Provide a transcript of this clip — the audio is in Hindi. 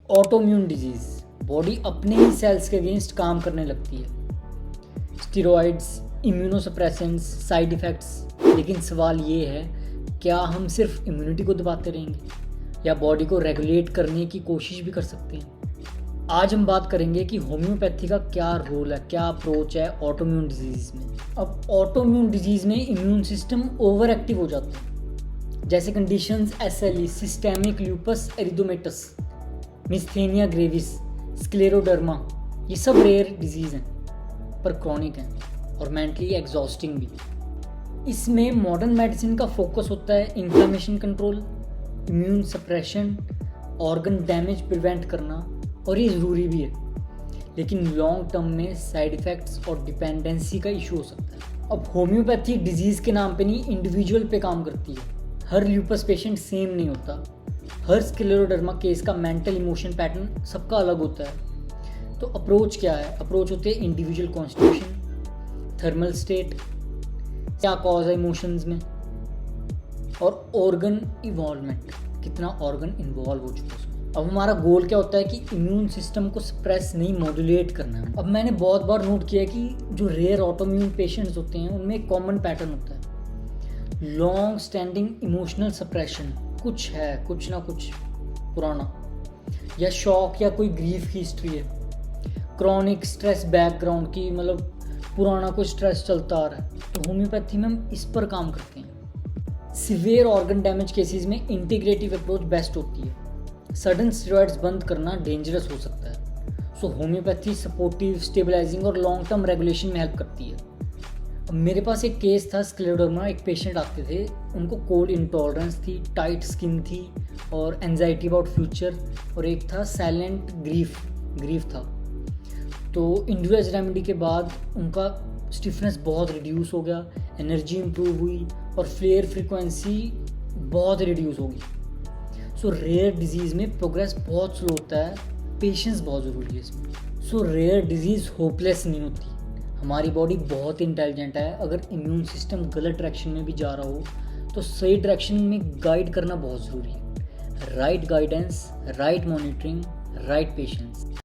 ऑटोइम्यून डिजीज़, बॉडी अपने ही सेल्स के अगेंस्ट काम करने लगती है। Steroids, immunosuppressants, side effects. लेकिन सवाल ये है, क्या हम सिर्फ इम्यूनिटी को दबाते रहेंगे या बॉडी को रेगुलेट करने की कोशिश भी कर सकते हैं? आज हम बात करेंगे कि होम्योपैथी का क्या रोल है, क्या अप्रोच है ऑटोइम्यून डिजीज़ में। अब ऑटोइम्यून डिजीज़ में इम्यून सिस्टम ओवर एक्टिव हो जाता है, जैसे conditions SLE, systemic lupus erythematosus, myasthenia gravis, scleroderma. ये सब रेयर डिजीज़ हैं पर क्रॉनिक हैं और मेंटली एग्जॉस्टिंग भी। इसमें मॉडर्न मेडिसिन का फोकस होता है inflammation control, immune suppression, organ damage prevent करना, और ये ज़रूरी भी है। लेकिन लॉन्ग टर्म में साइड इफ़ेक्ट्स और डिपेंडेंसी का इशू हो सकता है। अब होम्योपैथी डिजीज़ के नाम पे नहीं, इंडिविजुअल पे काम करती है। हर ल्यूपस पेशेंट सेम नहीं होता, हर स्क्लेरोडर्मा केस का मेंटल इमोशन पैटर्न सबका अलग होता है। तो अप्रोच क्या है? अप्रोच होते हैं इंडिविजुअल कॉन्स्टिट्यूशन, थर्मल स्टेट, क्या कॉज है इमोशंस में, और ऑर्गन इन्वॉल्वमेंट, कितना ऑर्गन इन्वॉल्व हो चुका है उसमें। अब हमारा गोल क्या होता है कि इम्यून सिस्टम को सप्रेस नहीं, मॉड्यूलेट करना है। अब मैंने बहुत बार नोट किया है कि जो रेयर ऑटोइम्यून पेशेंट्स होते हैं उनमें एक कॉमन पैटर्न होता है, लॉन्ग स्टैंडिंग इमोशनल सप्रेशन। कुछ है, कुछ ना कुछ पुराना, या शॉक या कोई ग्रीफ की हिस्ट्री है, क्रॉनिक स्ट्रेस बैकग्राउंड की, मतलब पुराना कोई स्ट्रेस चलता आ रहा है। तो होम्योपैथी में हम इस पर काम करते हैं। सिवियर ऑर्गन डैमेज केसेस में इंटीग्रेटिव अप्रोच बेस्ट होती है। सडन स्टेरॉइड्स बंद करना डेंजरस हो सकता है। सो होम्योपैथी सपोर्टिव, स्टेबलाइजिंग और लॉन्ग टर्म रेगुलेशन में हेल्प करती है। मेरे पास एक केस था स्क्लेरोडर्मा। एक पेशेंट आते थे, उनको कोल्ड इंटॉलरेंस थी, टाइट स्किन थी और एंजाइटी अबाउट फ्यूचर, और एक था साइलेंट ग्रीफ था। तो इंडिविजुअल रेमेडी के बाद उनका स्टिफनेस बहुत रिड्यूस हो गया, एनर्जी इंप्रूव हुई और फ्लेयर फ्रीक्वेंसी बहुत रिड्यूस होगी। सो रेयर डिजीज़ में प्रोग्रेस बहुत स्लो होता है, पेशेंस बहुत ज़रूरी है इसमें। सो रेयर डिजीज़ होपलेस नहीं होती। हमारी बॉडी बहुत इंटेलिजेंट है। अगर इम्यून सिस्टम गलत डायरेक्शन में भी जा रहा हो तो सही डायरेक्शन में गाइड करना बहुत ज़रूरी है। Right guidance, right monitoring, right patience.